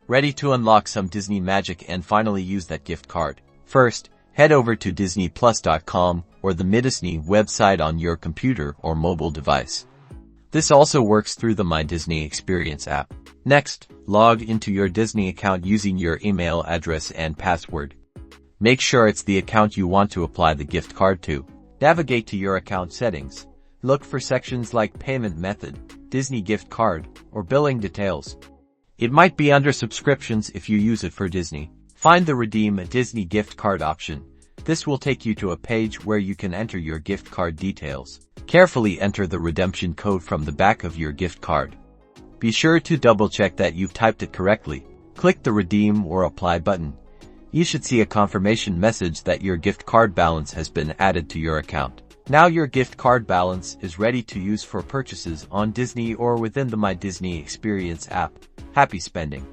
Ready to unlock some Disney magic and finally use that gift card? First, head over to disneyplus.com or the MyDisney website on your computer or mobile device. This also works through the MyDisney Experience app. Next, log into your Disney account using your email address and password. Make sure it's the account you want to apply the gift card to. Navigate to your account settings. Look for sections like Payment Method, Disney Gift Card, or Billing Details. It might be under Subscriptions if you use it for Disney. Find the Redeem a Disney Gift Card option. This will take you to a page where you can enter your gift card details. Carefully enter the redemption code from the back of your gift card. Be sure to double-check that you've typed it correctly. Click the Redeem or Apply button. You should see a confirmation message that your gift card balance has been added to your account. Now your gift card balance is ready to use for purchases on Disney or within the MyDisney Experience app. Happy spending!